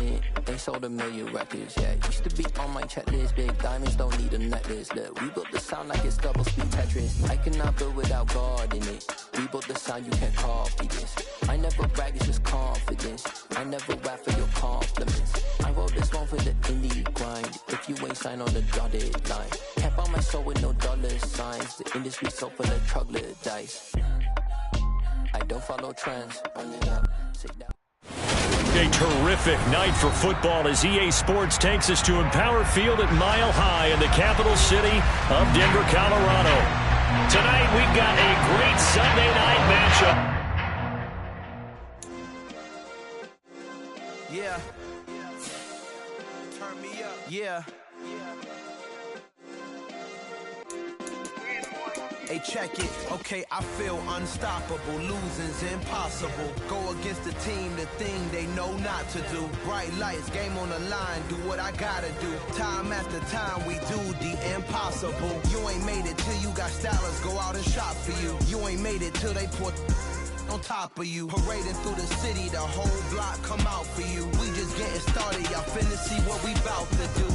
it. They sold 1 million records, yeah. Used to be on my checklist. Big diamonds don't need a necklace. Look, we built the sound like it's double speed Tetris. I cannot build without God in it. We built the sound, you can't copy this. I never brag, it's just confidence. I never rap for your compliments. I wrote this one for the indie grind. If you ain't signed on the dotted line, can't buy my soul with no dollar signs. The industry so full of troglodytes. I don't follow trends. Run it up, sit down. A terrific night for football as EA Sports takes us to Empower Field at Mile High in the capital city of Denver, Colorado. Tonight we've got a great Sunday night matchup. Yeah. Turn me up. Yeah. Hey, check it. Okay, I feel unstoppable. Losing's impossible. Go against the team, the thing they know not to do. Bright lights, game on the line. Do what I gotta do. Time after time, we do the impossible. You ain't made it till you got stylers go out and shop for you. You ain't made it till they put on top of you. Parading through the city, the whole block come out for you. We just getting started, y'all finna see what we bout to do.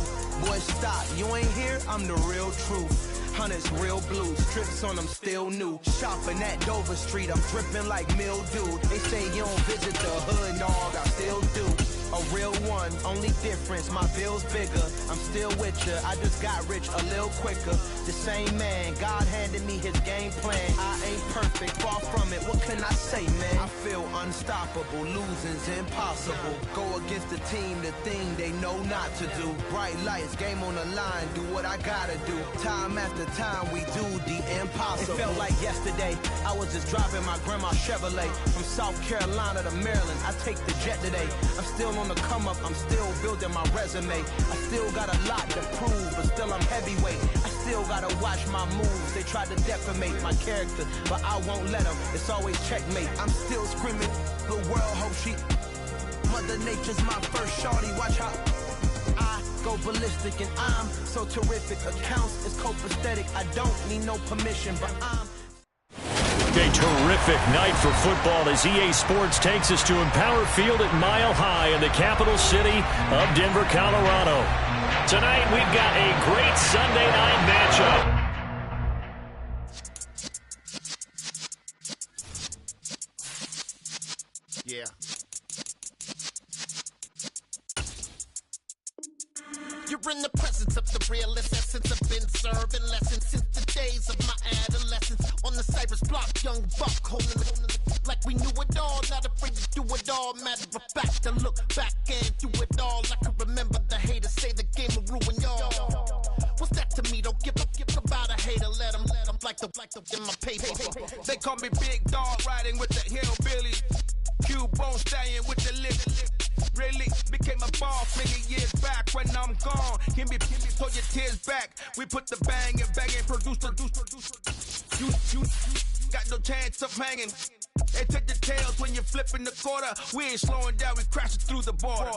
Boy, stop, you ain't here, I'm the real truth. Hunters, real blue, strips on them still new. Shopping at Dover Street, I'm dripping like mildew. They say you don't visit the hood, dog, I still do. A real one, only difference, my bill's bigger. I'm still with ya, I just got rich a little quicker. The same man, God handed me his game plan. I ain't perfect, far from it, what can I say, man? I feel unstoppable, losing's impossible. Go against the team, the thing they know not to do. Bright lights, game on the line, do what I gotta do. Time after time, we do the impossible. It felt like yesterday, I was just driving my grandma's Chevrolet. From South Carolina to Maryland, I take the jet today. I'm still on the come up, I'm still building my resume. I still got a lot to prove, but still I'm heavyweight. I still gotta watch my moves. They tried to defamate my character, but I won't let them. It's always checkmate. I'm still screaming, the world hope she. Mother Nature's my first shorty. Watch how I go ballistic, and I'm so terrific. Accounts is copacetic. I don't need no permission, but I'm. A terrific night for football as EA Sports takes us to Empower Field at Mile High in the capital city of Denver, Colorado. Tonight we've got a great Sunday night matchup. Yeah. You're in the presence of the realest essence. I've been serving lessons since the days of my adolescence. On the Cypress block, young buck holding it like we knew it all. Not afraid to do it all. Matter of fact, to look back and do it all. I can remember the haters say the game will ruin y'all. What's that to me? Don't give about a hater. Let them like the in my paper. They call me Big Dog, riding with the hillbillies. Cube-bone stallion with the lip. Really became a boss many years back. When I'm gone, give me throw your tears back. We put the bang and produce. You got no chance of hanging. They take the tails when you're flipping the quarter. We ain't slowing down, we crashing through the border.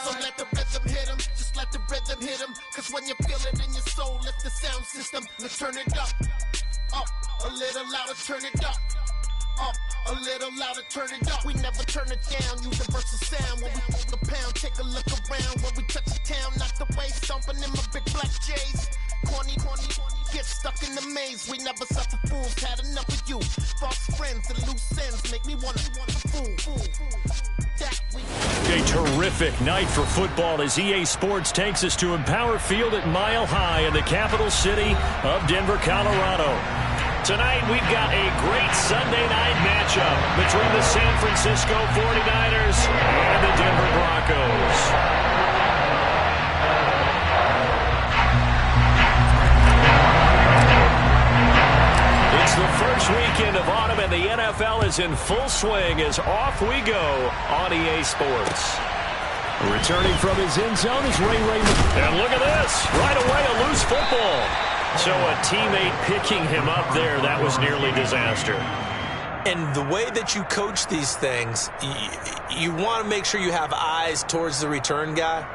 So let the rhythm hit him, just let the rhythm hit him. Cause when you feel it in your soul, lift the sound system. Let's turn it up, a little louder, turn it up, a little louder, turn it up. We never turn it down, universal sound. When we hold the pound, take a look around. When we touch the town, knock the way, stomping in my big black J's. Corny, get stuck in the maze. We never suffer fools, had enough of you. False friends and loose ends make me wanna fool. A terrific night for football as EA Sports takes us to Empower Field at Mile High in the capital city of Denver, Colorado. Tonight we've got a great Sunday night matchup between the San Francisco 49ers and the Denver Broncos. It's the first weekend of autumn, and the NFL is in full swing as off we go on EA Sports. Returning from his end zone is Ray. And look at this. Right away, a loose football. So a teammate picking him up there, that was nearly disaster. And the way that you coach these things, you want to make sure you have eyes towards the return guy.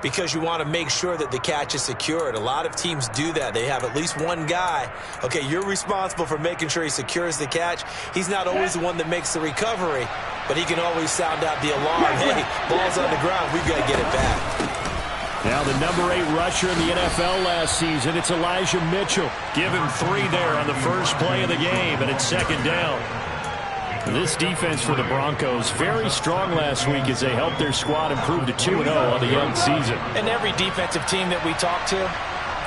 because you want to make sure that the catch is secured. A lot of teams do that. They have at least one guy. Okay, you're responsible for making sure he secures the catch. He's not always the one that makes the recovery, but he can always sound out the alarm. Hey, ball's on the ground. We've got to get it back. Now the number 8 rusher in the NFL last season, it's Elijah Mitchell. Give him 3 there on the first play of the game, and it's second down. This defense for the Broncos, very strong last week as they helped their squad improve to 2-0 on the young season. And every defensive team that we talk to,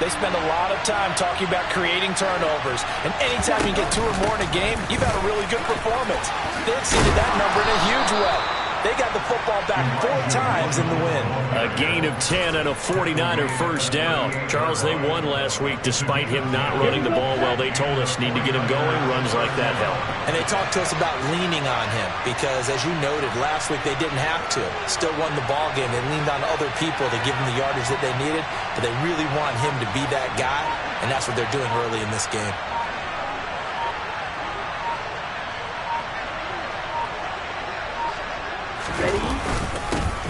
they spend a lot of time talking about creating turnovers. And anytime you get 2 or more in a game, you've had a really good performance. They exceeded that number in a huge way. They got the football back 4 times in the win. A gain of 10 and a 49er first down. Charles, they won last week despite him not running the ball well. They told us need to get him going. Runs like that help. And they talked to us about leaning on him because, as you noted, last week they didn't have to. Still won the ball game. They leaned on other people to give them the yardage that they needed, but they really want him to be that guy, and that's what they're doing early in this game.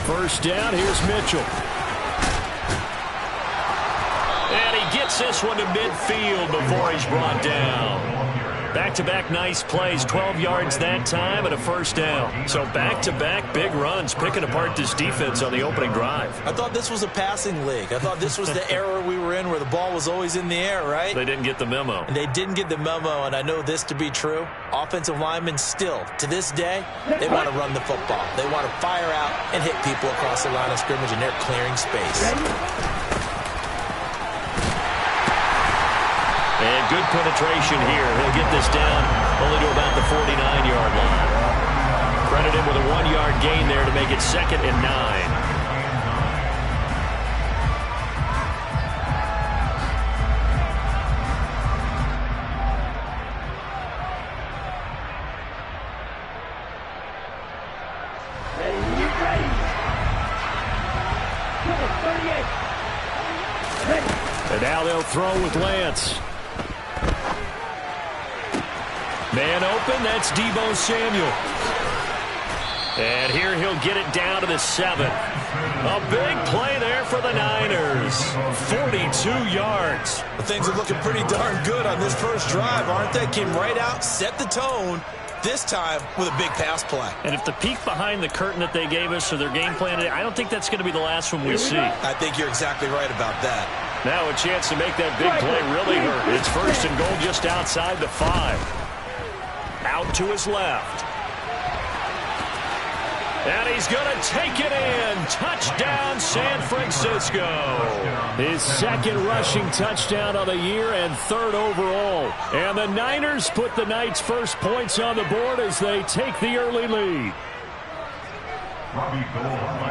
First down, here's Mitchell. And he gets this one to midfield before he's brought down. Back-to-back nice plays, 12 yards that time and a first down. So back-to-back big runs, picking apart this defense on the opening drive. I thought this was a passing league. I thought this was the era we were in where the ball was always in the air, right? They didn't get the memo. And they didn't get the memo, and I know this to be true. Offensive linemen still, to this day, they want to run the football. They want to fire out and hit people across the line of scrimmage, and they're clearing space. And good penetration here. He'll get this down only to about the 49-yard line. Credit him with a 1-yard gain there to make it 2nd and 9. And now they'll throw with Lance. Man open, that's Deebo Samuel. And here he'll get it down to the 7. A big play there for the Niners. 42 yards. Well, things are looking pretty darn good on this first drive, aren't they? Came right out, set the tone, this time with a big pass play. And if the peek behind the curtain that they gave us or their game plan, I don't think that's going to be the last one we see. I think you're exactly right about that. Now a chance to make that big play really hurt. It's 1st and goal just outside the 5. Out to his left. And he's going to take it in. Touchdown, San Francisco. His 2nd rushing touchdown of the year and 3rd overall. And the Niners put the Knights' first points on the board as they take the early lead.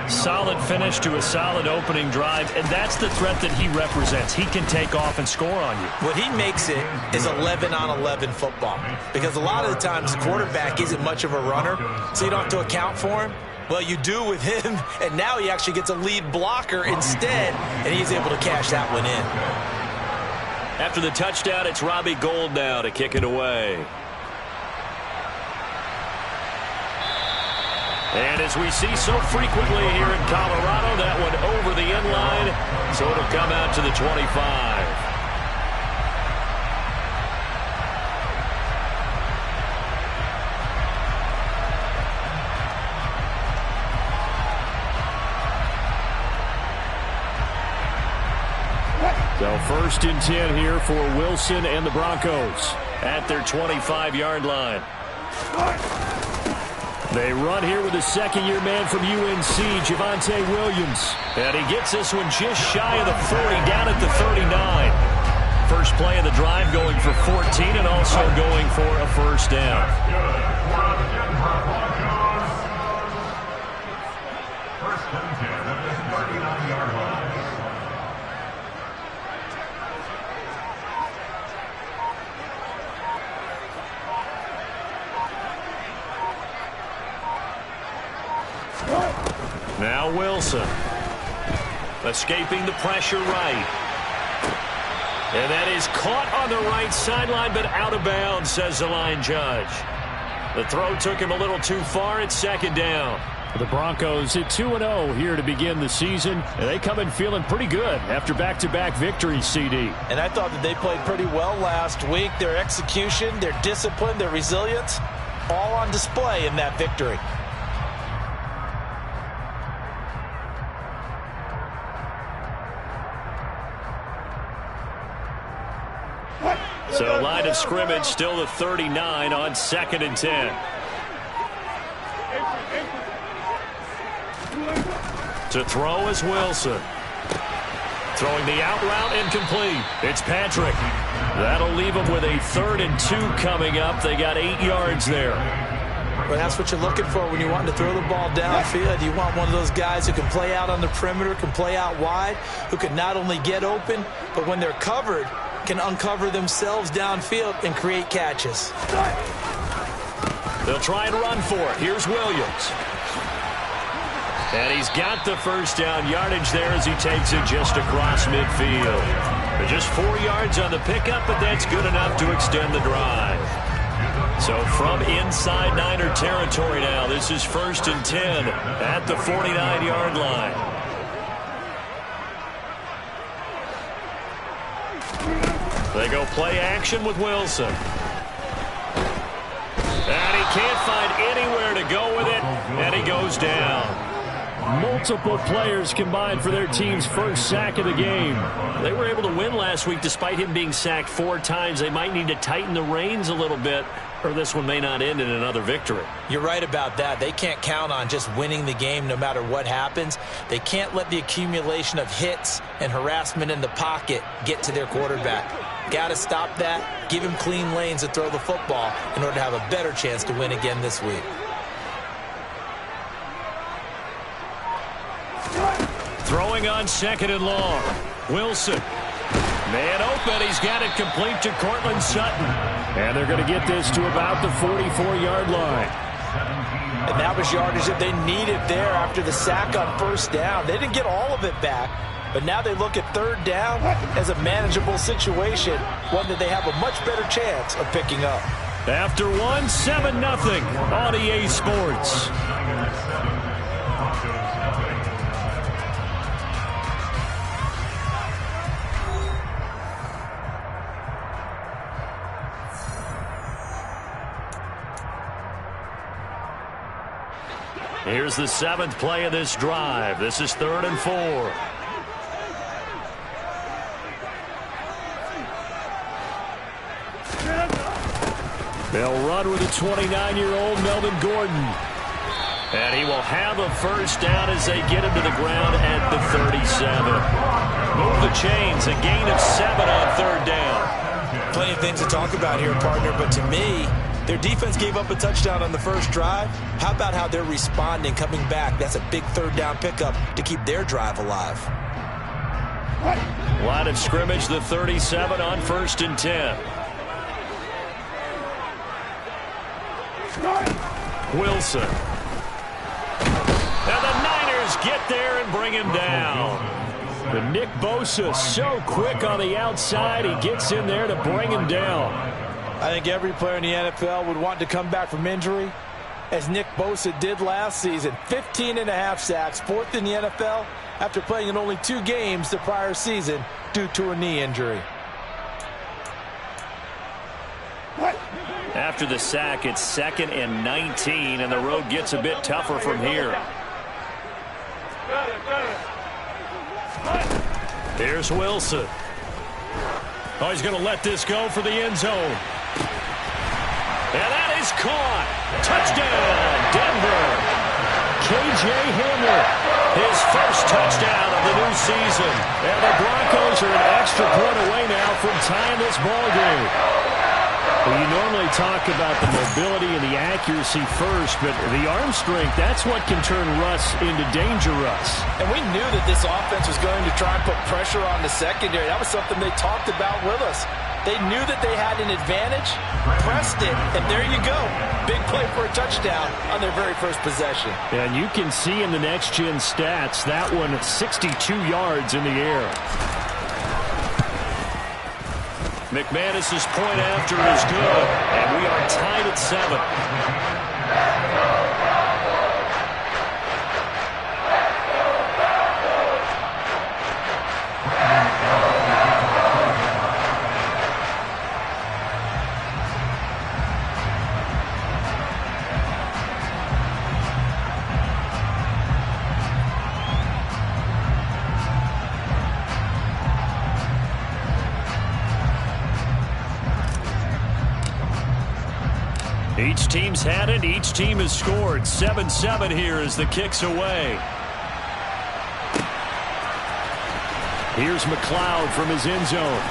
Solid finish to a solid opening drive, and that's the threat that he represents. He can take off and score on you. What he makes it is 11-on-11 football, because a lot of the times the quarterback isn't much of a runner, so you don't have to account for him. Well, you do with him, and now he actually gets a lead blocker instead, and he's able to cash that one in. After the touchdown, it's Robbie Gould now to kick it away. And as we see so frequently here in Colorado, that one over the end line, so it'll come out to the 25. So 1st and 10 here for Wilson and the Broncos at their 25-yard line. They run here with a 2nd-year man from UNC, Javonte Williams. And he gets this one just shy of the 40, down at the 39. First play of the drive going for 14 and also going for a first down. First and 10 at the 39-yard line. Now Wilson. Escaping the pressure right. And that is caught on the right sideline, but out of bounds, says the line judge. The throw took him a little too far. It's 2nd down. The Broncos at 2-0 here to begin the season, and they come in feeling pretty good after back-to-back victories, CD. And I thought that they played pretty well last week. Their execution, their discipline, their resilience, all on display in that victory. So line of scrimmage still the 39 on 2nd and 10. To throw is Wilson. Throwing the out route incomplete. It's Patrick. That'll leave them with a 3rd and 2 coming up. They got 8 yards there. Well, that's what you're looking for when you want to throw the ball downfield. You want one of those guys who can play out on the perimeter, can play out wide, who can not only get open, but when they're covered, can uncover themselves downfield and create catches. They'll try and run for it. Here's Williams. And he's got the first down yardage there as he takes it just across midfield. Just 4 yards on the pickup, but that's good enough to extend the drive. So from inside Niner territory now, this is 1st and 10 at the 49-yard line. They go play action with Wilson. And he can't find anywhere to go with it, and he goes down. Multiple players combined for their team's first sack of the game. They were able to win last week despite him being sacked 4 times. They might need to tighten the reins a little bit, or this one may not end in another victory. You're right about that. They can't count on just winning the game no matter what happens. They can't let the accumulation of hits and harassment in the pocket get to their quarterback. Got to stop that, give him clean lanes to throw the football in order to have a better chance to win again this week. Throwing on 2nd and long. Wilson. Man open. He's got it complete to Cortland Sutton. And they're going to get this to about the 44-yard line. And that was yardage that they needed there after the sack on 1st down. They didn't get all of it back, but now they look at 3rd down as a manageable situation, one that they have a much better chance of picking up. After 7-0 on EA Sports. Here's the 7th play of this drive. This is 3rd and 4. They'll run with a 29-year-old Melvin Gordon. And he will have a first down as they get him to the ground at the 37. Move the chains, a gain of 7 on 3rd down. Plenty of things to talk about here, partner, but to me, their defense gave up a touchdown on the first drive. How about how they're responding, coming back? That's a big 3rd down pickup to keep their drive alive. Line of scrimmage, the 37 on 1st and 10. Wilson. And the Niners get there and bring him down. But Nick Bosa so quick on the outside, he gets in there to bring him down. I think every player in the NFL would want to come back from injury, as Nick Bosa did last season. 15.5 sacks, 4th in the NFL, after playing in only 2 games the prior season due to a knee injury. After the sack, it's 2nd and 19, and the road gets a bit tougher from here. Here's Wilson. Oh, he's going to let this go for the end zone. And that is caught. Touchdown, Denver. K.J. Hamler, his first touchdown of the new season. And the Broncos are an extra point away now from tying this ball game. Well, you normally talk about the mobility and the accuracy first, but the arm strength, that's what can turn Russ into Danger Russ. And we knew that this offense was going to try and put pressure on the secondary. That was something they talked about with us. They knew that they had an advantage, pressed it, and there you go. Big play for a touchdown on their very first possession. And you can see in the next-gen stats, that one 62 yards in the air. McManus's point after is good, and we are tied at 7. Each team's had it. Each team has scored. 7-7 here as the kick's away. Here's McLeod from his end zone.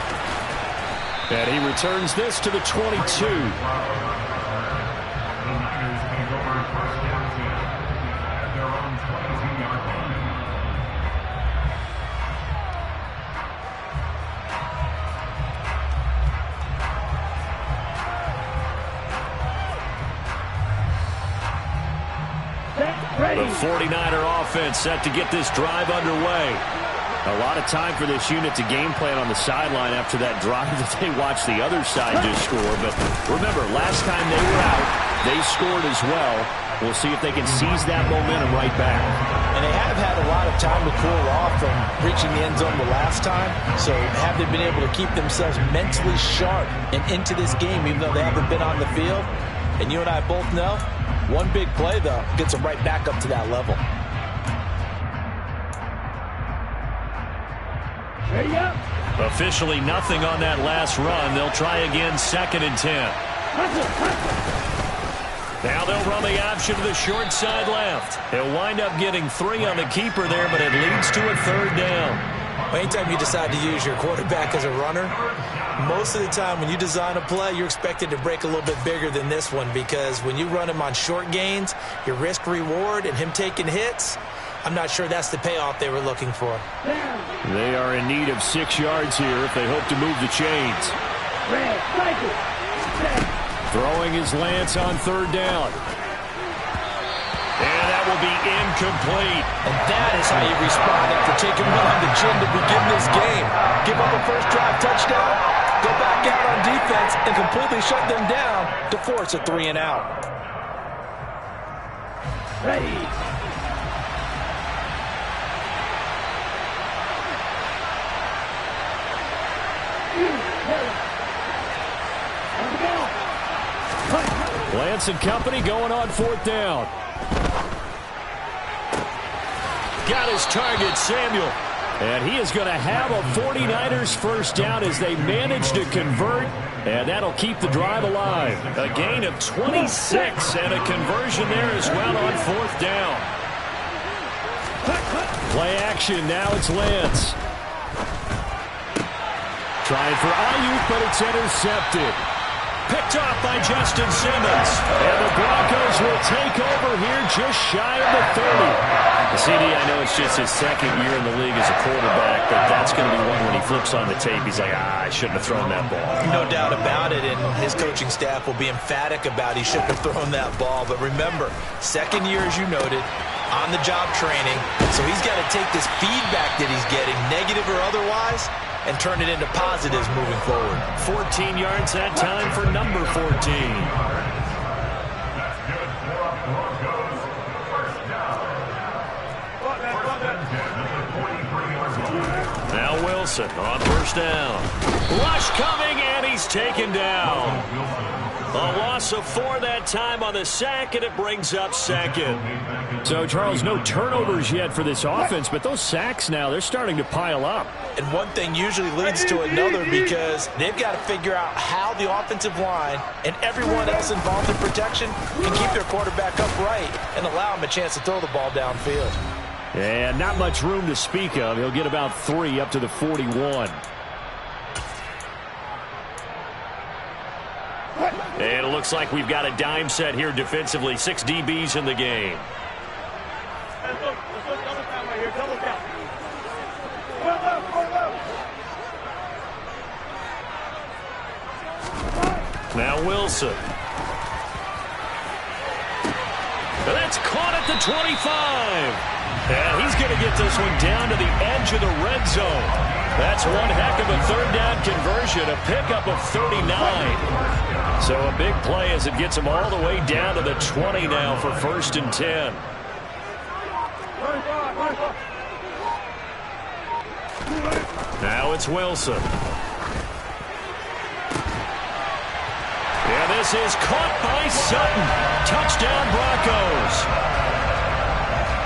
And he returns this to the 22. 49er offense set to get this drive underway. A lot of time for this unit to game plan on the sideline after that drive that they watched the other side just score. But remember, last time they were out, they scored as well. We'll see if they can seize that momentum right back. And they have had a lot of time to cool off from reaching the end zone the last time. So have they been able to keep themselves mentally sharp and into this game even though they haven't been on the field? And you and I both know, one big play, though, gets them right back up to that level. There you go. Officially nothing on that last run. They'll try again, 2nd and 10. Now they'll run the option to the short side left. They'll wind up getting 3 on the keeper there, but it leads to a 3rd down. Anytime you decide to use your quarterback as a runner, most of the time when you design a play, you're expected to break a little bit bigger than this one, because when you run him on short gains, your risk-reward and him taking hits, I'm not sure that's the payoff they were looking for. They are in need of 6 yards here if they hope to move the chains. Throwing his Lance on 3rd down. And that will be incomplete. And that is how you respond after taking one on the chin to begin this game. Give up a first drive touchdown, go back out on defense, and completely shut them down to force a 3 and out. Ready. Lance and company going on 4th down. Got his target, Samuel. And he is going to have a 49ers first down as they manage to convert. And that'll keep the drive alive. A gain of 26 and a conversion there as well on 4th down. Play action, now it's Lance. Trying for Ayuk, but it's intercepted. Picked off by Justin Simmons. And the Broncos will take over here just shy of the 30. CD, I know it's just his 2nd year in the league as a quarterback, but that's going to be one when he flips on the tape. He's like, I shouldn't have thrown that ball. No doubt about it, and his coaching staff will be emphatic about he shouldn't have thrown that ball. But remember, 2nd year, as you noted, on-the-job training. So he's got to take this feedback that he's getting, negative or otherwise, and turn it into positives moving forward. 14 yards that time for number 14. Now Wilson on 1st down. Rush coming, and he's taken down. A loss of 4 that time on the sack, and it brings up 2nd. So, Charles, no turnovers yet for this offense, but those sacks now, they're starting to pile up. And one thing usually leads to another, because they've got to figure out how the offensive line and everyone else involved in protection can keep their quarterback upright and allow him a chance to throw the ball downfield. And not much room to speak of. He'll get about 3 up to the 41. And it looks like we've got a dime set here defensively. 6 DBs in the game. Now Wilson. That's caught at the 25. And he's going to get this one down to the edge of the red zone. That's one heck of a 3rd down conversion, a pickup of 39. So a big play as it gets him all the way down to the 20 now for 1st and 10. Now it's Wilson. Yeah, this is caught by Sutton. Touchdown Broncos.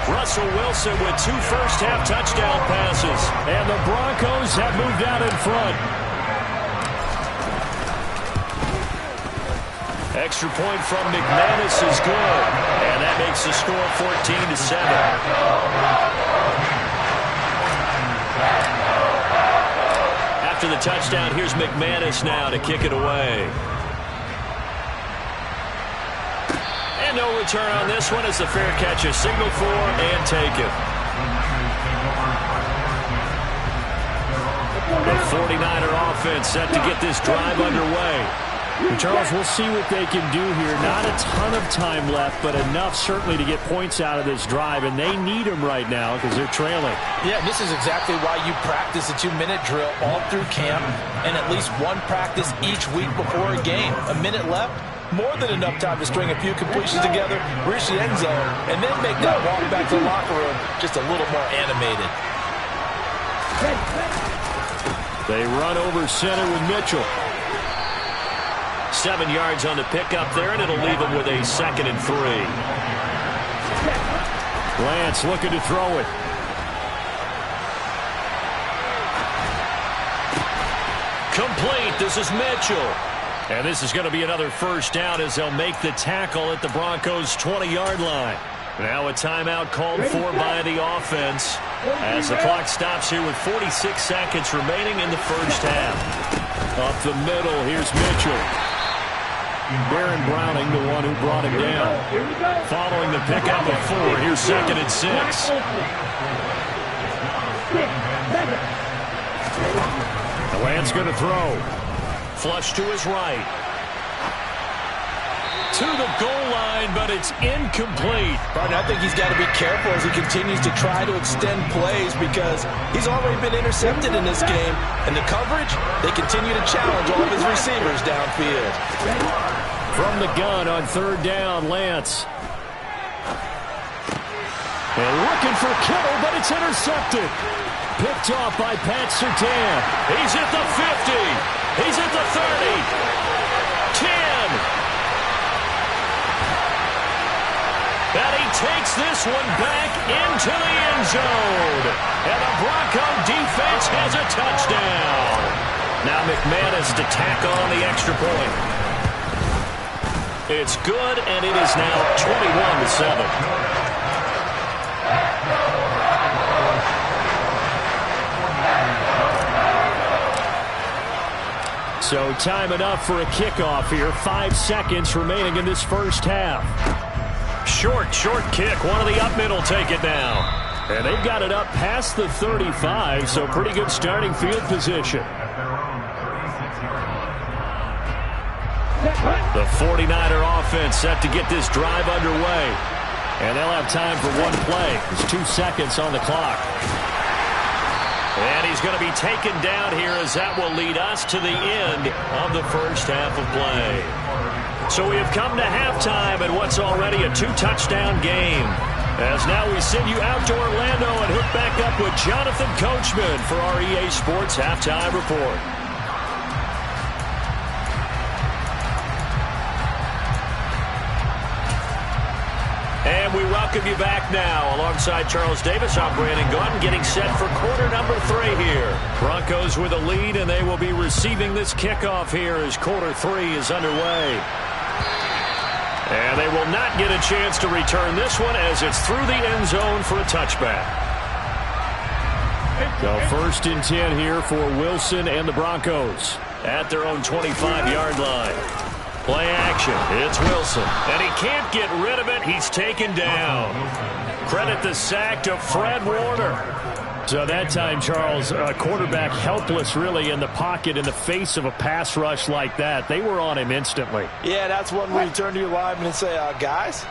Russell Wilson with 2 first-half touchdown passes. And the Broncos have moved out in front. Extra point from McManus is good. And that makes the score 14-7. After the touchdown, here's McManus now to kick it away. And no return on this one as the fair catch is signaled for and taken. The 49er offense set to get this drive underway. Charles, we'll see what they can do here. Not a ton of time left, but enough certainly to get points out of this drive, and they need them right now because they're trailing. Yeah, this is exactly why you practice a 2-minute drill all through camp and at least one practice each week before a game. A minute left, more than enough time to string a few completions together, reach the end zone, and then make that walk back to the locker room just a little more animated. They run over center with Mitchell. 7 yards on the pickup there, and it'll leave him with a 2nd and 3. Lance looking to throw it. Complete. This is Mitchell. And this is going to be another first down as they'll make the tackle at the Broncos' 20-yard line. Now a timeout called for by the offense as the clock stops here with 46 seconds remaining in the first half. Up the middle, here's Mitchell. Baron Browning, the one who brought him down. Following the pickup of 4, here's 2nd and 6. The Lance going to throw. Flush to his right. To the goal line, but it's incomplete. Partner, I think he's got to be careful as he continues to try to extend plays because he's already been intercepted in this game. And the coverage, they continue to challenge all of his receivers downfield. From the gun on 3rd down, Lance. And looking for Kittle, but it's intercepted. Picked off by Pat Surtain. He's at the 50. He's at the 30. 10. And he takes this one back into the end zone. And the Bronco defense has a touchdown. Now McManus to tackle on the extra point. It's good, and it is now 21-7. So time enough for a kickoff here. 5 seconds remaining in this first half. Short kick. One of the up middle take it down. And they've got it up past the 35, so pretty good starting field position. The 49er offense set to get this drive underway. And they'll have time for one play. There's 2 seconds on the clock. And he's going to be taken down here as that will lead us to the end of the first half of play. So we have come to halftime in what's already a 2-touchdown game. As now we send you out to Orlando and hook back up with Jonathan Coachman for our EA Sports Halftime Report. And we welcome you back now. Alongside Charles Davis, I'm Brandon Gordon, getting set for quarter number 3 here. Broncos with a lead, and they will be receiving this kickoff here as quarter 3 is underway. And they will not get a chance to return this one as it's through the end zone for a touchback. So 1st and 10 here for Wilson and the Broncos. At their own 25-yard line. Play action. It's Wilson. And he can't get rid of it. He's taken down. Credit the sack to Fred Warner. So that time, Charles, a quarterback helpless really in the pocket in the face of a pass rush like that. They were on him instantly. Yeah, that's one where you turn to your lineman and say, guys,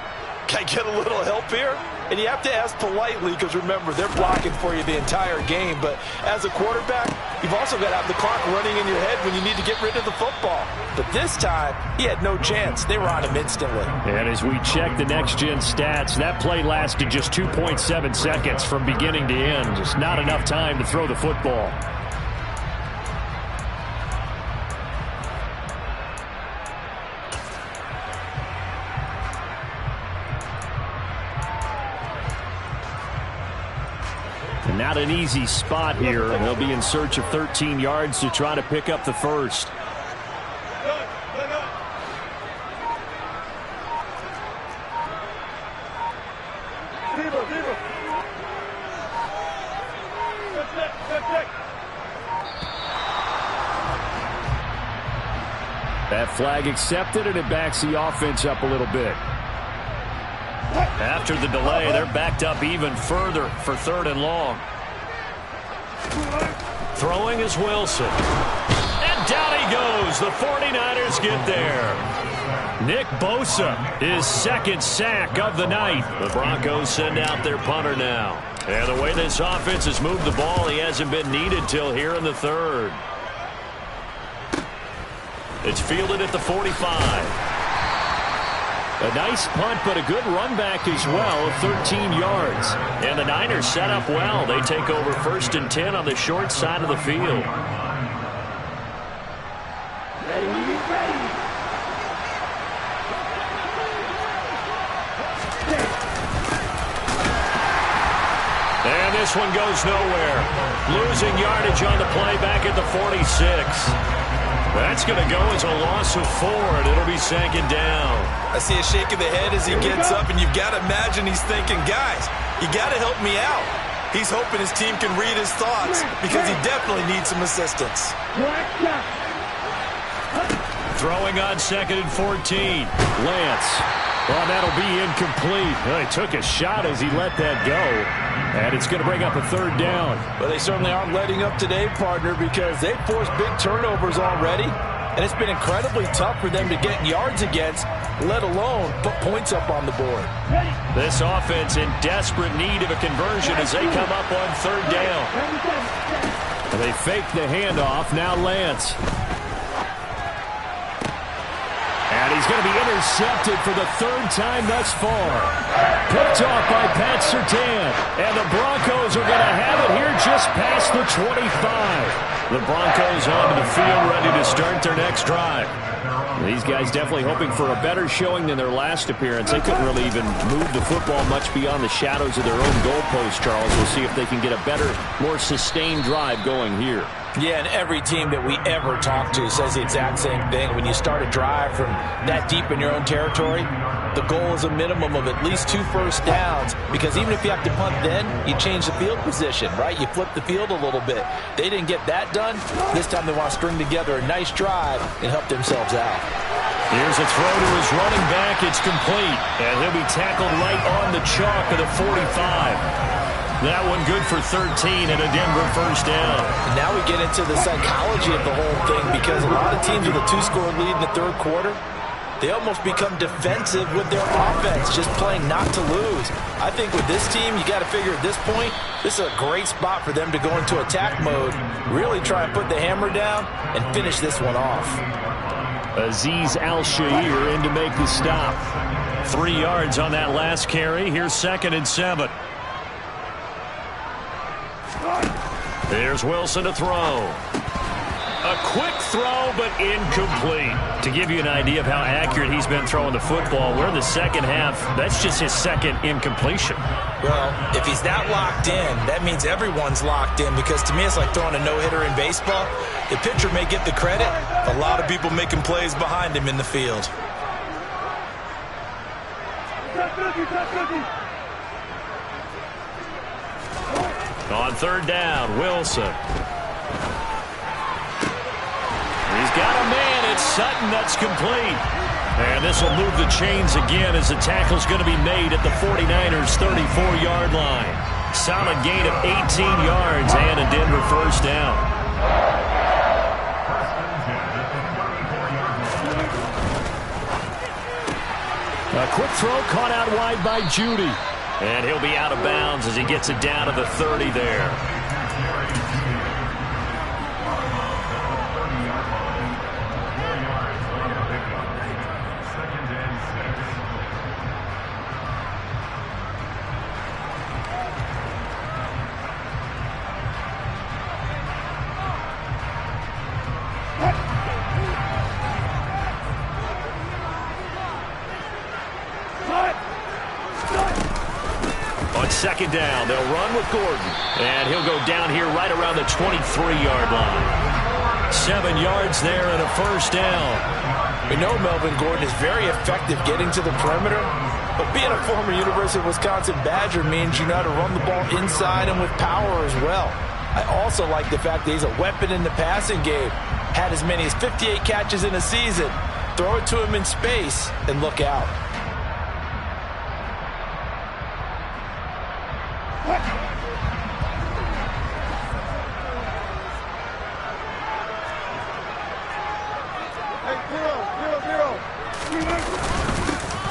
can I get a little help here? And you have to ask politely because, remember, they're blocking for you the entire game. But as a quarterback, you've also got to have the clock running in your head when you need to get rid of the football. But this time, he had no chance. They were on him instantly. And as we check the next-gen stats, that play lasted just 2.7 seconds from beginning to end. Just not enough time to throw the football. And not an easy spot here. They'll be in search of 13 yards to try to pick up the first. That flag accepted, and it backs the offense up a little bit. After the delay, they're backed up even further for 3rd and long. Throwing is Wilson. And down he goes. The 49ers get there. Nick Bosa, his 2nd sack of the night. The Broncos send out their punter now. And the way this offense has moved the ball, he hasn't been needed till here in the 3rd. It's fielded at the 45. A nice punt, but a good run back as well, 13 yards. And the Niners set up well. They take over 1st and 10 on the short side of the field. And this one goes nowhere. Losing yardage on the play back at the 46. That's going to go as a loss of 4, and it'll be 2nd down. I see a shake of the head as he gets up, and you've got to imagine he's thinking, guys, you got to help me out. He's hoping his team can read his thoughts because he definitely needs some assistance. Throwing on 2nd and 14. Lance. Well, that'll be incomplete. Well, he took a shot as he let that go. And it's going to bring up a 3rd down. Well, they certainly aren't letting up today, partner, because they've forced big turnovers already. And it's been incredibly tough for them to get yards against, let alone put points up on the board. This offense in desperate need of a conversion as they come up on 3rd down. They fake the handoff. Now Lance. And he's going to be intercepted for the 3rd time thus far. Picked off by Pat Surtain. And the Broncos are going to have it here just past the 25. The Broncos onto the field ready to start their next drive. These guys definitely hoping for a better showing than their last appearance. They couldn't really even move the football much beyond the shadows of their own goalpost, Charles. We'll see if they can get a better, more sustained drive going here. Yeah, and every team that we ever talk to says the exact same thing. When you start a drive from that deep in your own territory, the goal is a minimum of at least 2 first downs, because even if you have to punt then, you change the field position, right? You flip the field a little bit. They didn't get that done. This time they want to string together a nice drive and help themselves out. Here's a throw to his running back. It's complete, and he'll be tackled right on the chalk of the 45. That one good for 13 and a Denver 1st down. And now we get into the psychology of the whole thing, because a lot of teams with a 2-score lead in the 3rd quarter, they almost become defensive with their offense, just playing not to lose. I think with this team, you got to figure at this point, this is a great spot for them to go into attack mode, really try and put the hammer down and finish this one off. Azeez Al-Shaair in to make the stop. 3 yards on that last carry. Here's 2nd and 7. There's Wilson to throw. A quick throw, but incomplete. To give you an idea of how accurate he's been throwing the football, we're in the 2nd half. That's just his 2nd incompletion. Well, if he's that locked in, that means everyone's locked in, because to me it's like throwing a no-hitter in baseball. The pitcher may get the credit. A lot of people making plays behind him in the field. On 3rd down, Wilson. He's got a man. It's Sutton. That's complete. And this will move the chains again as the tackle's going to be made at the 49ers' 34-yard line. Solid gain of 18 yards and a Denver 1st down. A quick throw caught out wide by Judy. And he'll be out of bounds as he gets it down to the 30 there. On 2nd down, they'll run with Gordon. And he'll go down here right around the 23-yard line. 7 yards there and a 1st down. We know Melvin Gordon is very effective getting to the perimeter, but being a former University of Wisconsin Badger means you know how to run the ball inside and with power as well. I also like the fact that he's a weapon in the passing game. Had as many as 58 catches in a season. Throw it to him in space and look out.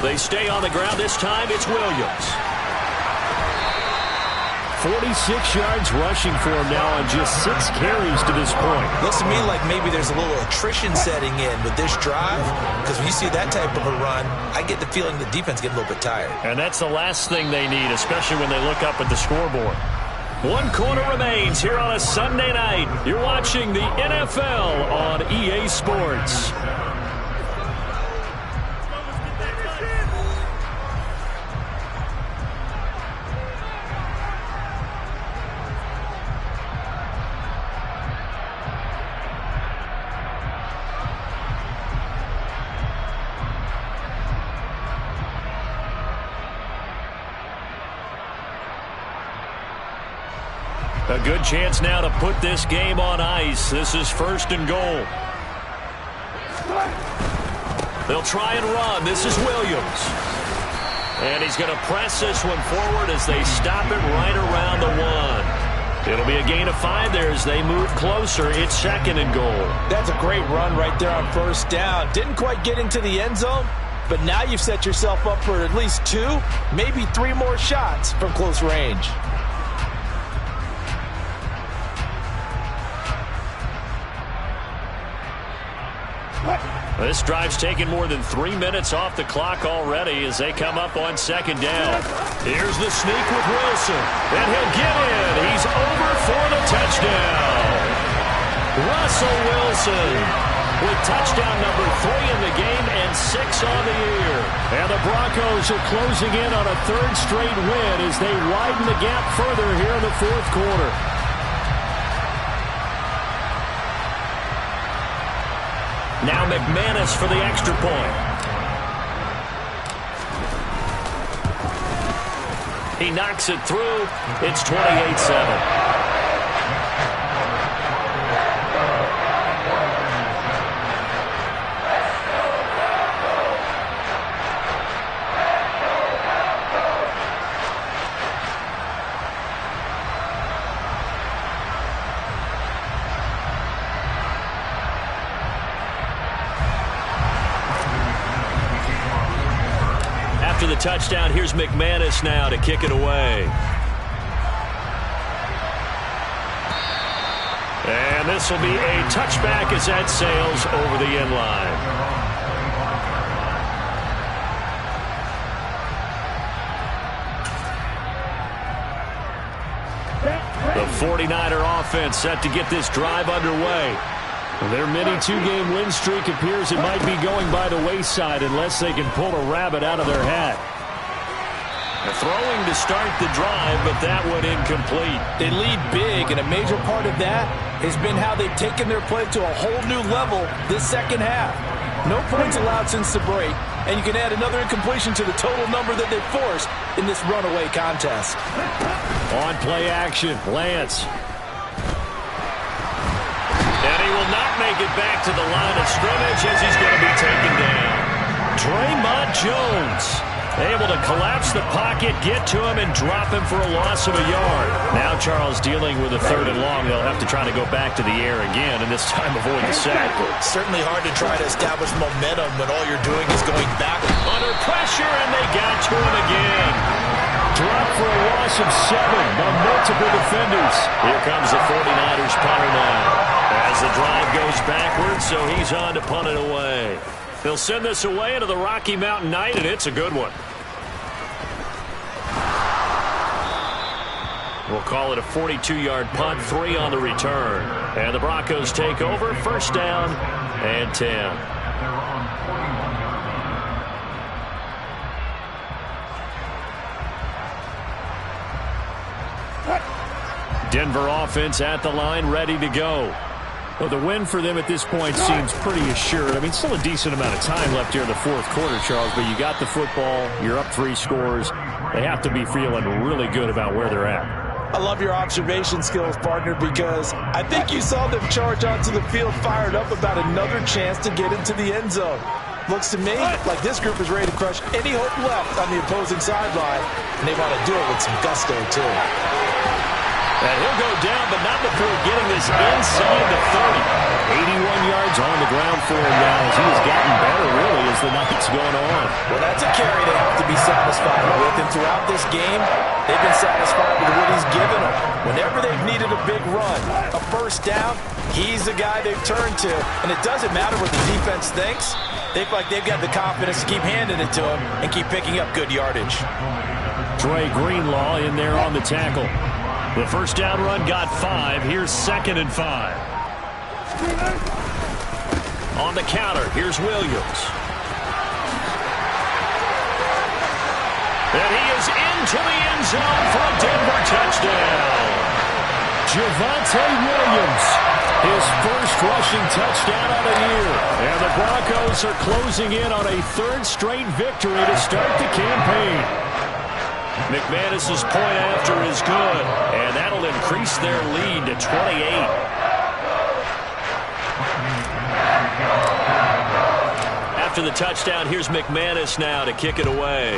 They stay on the ground. This time it's Williams. 46 yards rushing for him now on just 6 carries to this point. Looks to me like maybe there's a little attrition setting in with this drive, because when you see that type of a run, I get the feeling the defense getting a little bit tired. And that's the last thing they need, especially when they look up at the scoreboard. 1 quarter remains here on a Sunday night. You're watching the NFL on EA Sports. A good chance now to put this game on ice. This is 1st and goal. They'll try and run. This is Williams. And he's going to press this one forward as they stop it right around the 1. It'll be a gain of 5 there as they move closer. It's 2nd and goal. That's a great run right there on 1st down. Didn't quite get into the end zone, but now you've set yourself up for at least 2, maybe 3 more shots from close range. This drive's taken more than 3 minutes off the clock already as they come up on 2nd down. Here's the sneak with Wilson, and he'll get in. He's over for the touchdown. Russell Wilson with touchdown number 3 in the game and 6 on the year. And the Broncos are closing in on a 3rd straight win as they widen the gap further here in the 4th quarter. Now McManus for the extra point. He knocks it through. It's 28-7. After the touchdown, here's McManus now to kick it away. And this will be a touchback as that sails over the end line. The 49er offense set to get this drive underway. Their mini 2-game win streak appears it might be going by the wayside unless they can pull a rabbit out of their hat. Throwing to start the drive, but that one incomplete. They lead big, and a major part of that has been how they've taken their play to a whole new level this 2nd half. No points allowed since the break, and you can add another incompletion to the total number that they've forced in this runaway contest. On play action, Lance. And he will not make it back to the line of scrimmage as he's going to be taken down. Draymond Jones able to collapse the pocket, get to him, and drop him for a loss of a yard. Now Charles dealing with a 3rd and long. They'll have to try to go back to the air again, and this time avoid the sack. Certainly hard to try to establish momentum when all you're doing is going back. Under pressure, and they got to him again. Drop for a loss of 7 by multiple defenders. Here comes the 49ers punter now. As the drive goes backwards, so he's on to punt it away. They'll send this away into the Rocky Mountain night, and it's a good one. We'll call it a 42-yard punt, 3 on the return. And the Broncos take over, 1st down and 10. Denver offense at the line, ready to go. Well, the win for them at this point seems pretty assured. I mean, still a decent amount of time left here in the 4th quarter, Charles, but you got the football, you're up 3 scores. They have to be feeling really good about where they're at. I love your observation skills, partner, because I think you saw them charge onto the field fired up about another chance to get into the end zone. Looks to me like this group is ready to crush any hope left on the opposing sideline, and they want to do it with some gusto, too. And he'll go down, but not before getting this inside the 30. 81 yards on the ground for him now as he has gotten better, really, as the night's going on. Well, that's a carry they have to be satisfied with, and throughout this game, they've been satisfied with what he's given them. Whenever they've needed a big run, a first down, he's the guy they've turned to, and it doesn't matter what the defense thinks. They feel like they've got the confidence to keep handing it to him and keep picking up good yardage. Dre Greenlaw in there on the tackle. The first down run got 5. Here's 2nd and 5. On the counter, here's Williams. And he is into the end zone for a Denver touchdown. Javonte Williams, his first rushing touchdown of the year. And the Broncos are closing in on a 3rd straight victory to start the campaign. McManus's point after is good, and that'll increase their lead to 28. After the touchdown, here's McManus now to kick it away.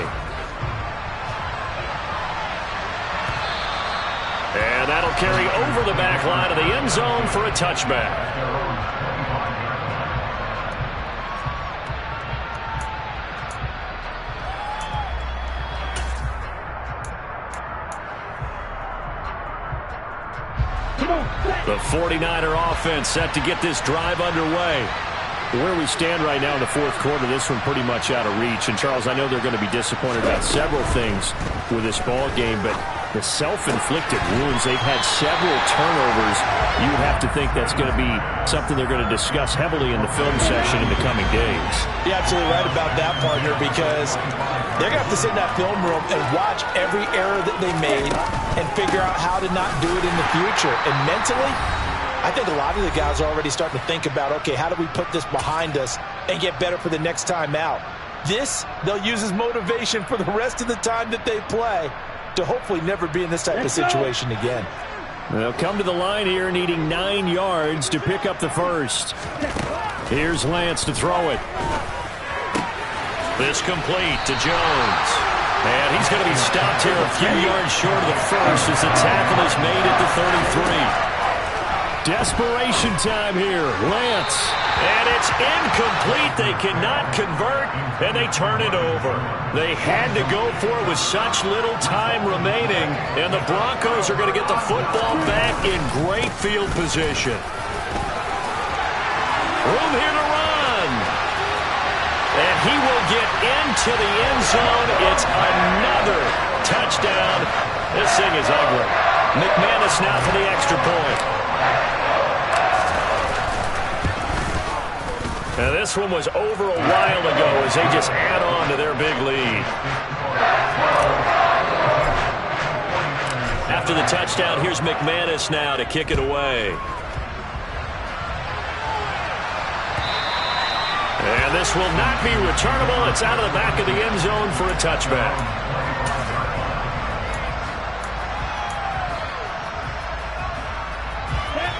And that'll carry over the back line of the end zone for a touchback. The 49er offense set to get this drive underway. Where we stand right now in the 4th quarter, this one pretty much out of reach. And, Charles, I know they're going to be disappointed about several things with this ball game, but the self-inflicted wounds, they've had several turnovers. You would have to think that's going to be something they're going to discuss heavily in the film session in the coming days. You're absolutely right about that, partner, because they're going to have to sit in that film room and watch every error that they made and figure out how to not do it in the future. And mentally, I think a lot of the guys are already starting to think about, okay, how do we put this behind us and get better for the next time out? This, they'll use as motivation for the rest of the time that they play to hopefully never be in this type of situation again. They'll come to the line here needing 9 yards to pick up the first. Here's Lance to throw it. This complete to Jones. And he's going to be stopped here a few yards short of the first as the tackle is made at the 33. Desperation time here. Lance. And it's incomplete. They cannot convert, and they turn it over. They had to go for it with such little time remaining, and the Broncos are going to get the football back in great field position. Room here to run. And he will get into the end zone. It's another touchdown. This thing is ugly. McManus now for the extra point. Now this one was over a while ago as they just add on to their big lead. After the touchdown, here's McManus now to kick it away. And this will not be returnable. It's out of the back of the end zone for a touchback.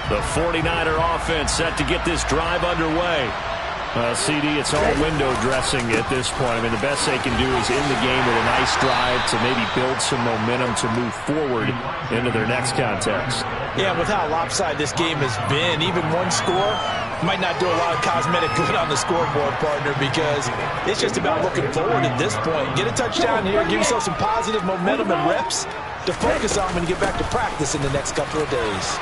The 49er offense set to get this drive underway. CD, it's all window dressing at this point. I mean, the best they can do is in the game with a nice drive to maybe build some momentum to move forward into their next contest. Yeah, with how lopsided this game has been, even one score might not do a lot of cosmetic good on the scoreboard, partner, because it's just about looking forward at this point. Get a touchdown here, give yourself some positive momentum and reps to focus on when you get back to practice in the next couple of days.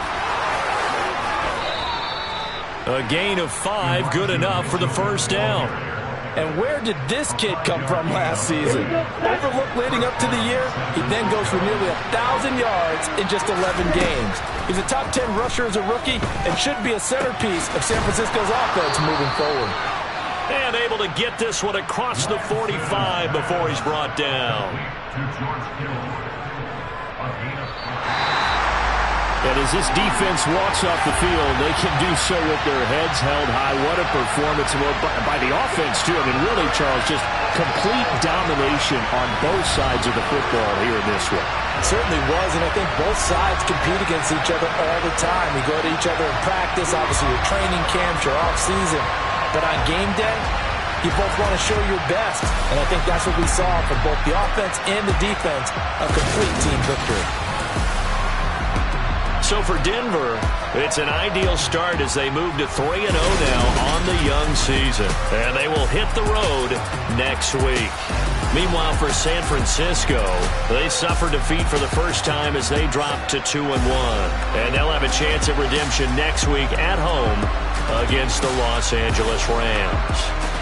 A gain of 5, good enough for the first down. And where did this kid come from last season? Overlooked leading up to the year, he then goes for nearly 1,000 yards in just 11 games. He's a top 10 rusher as a rookie and should be a centerpiece of San Francisco's offense moving forward. And able to get this one across the 45 before he's brought down. And as this defense walks off the field, they can do so with their heads held high. What a performance by the offense, too. I mean, really, Charles, just complete domination on both sides of the football here in this one. It certainly was, and I think both sides compete against each other all the time. We go to each other in practice, obviously your training camps, your off-season. But on game day, you both want to show your best. And I think that's what we saw from both the offense and the defense, a complete team victory. So for Denver, it's an ideal start as they move to 3-0 now on the young season. And they will hit the road next week. Meanwhile, for San Francisco, they suffered defeat for the first time as they dropped to 2-1. And they'll have a chance at redemption next week at home against the Los Angeles Rams.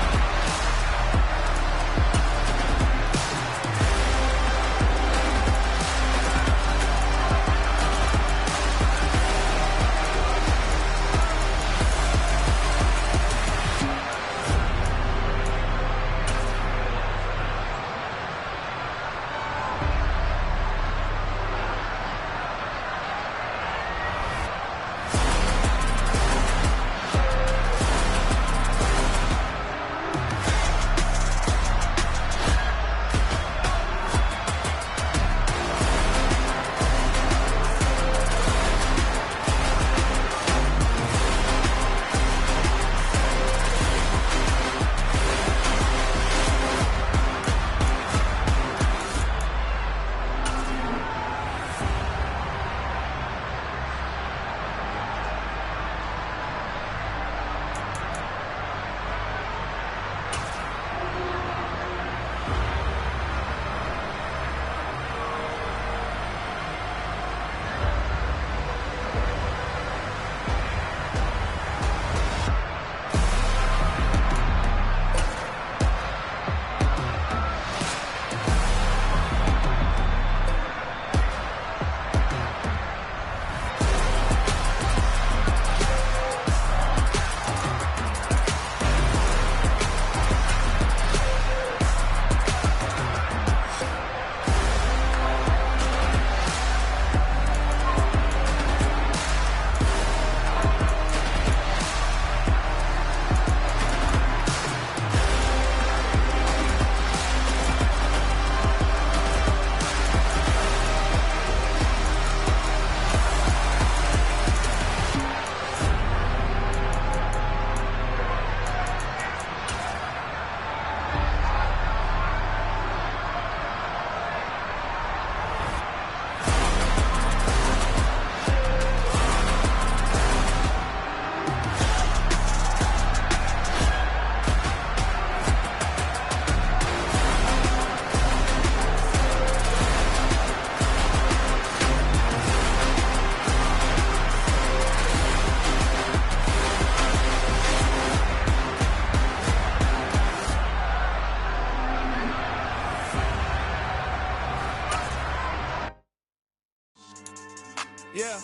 Yeah.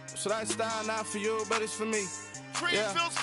So that style not for you, but it's for me. Yeah.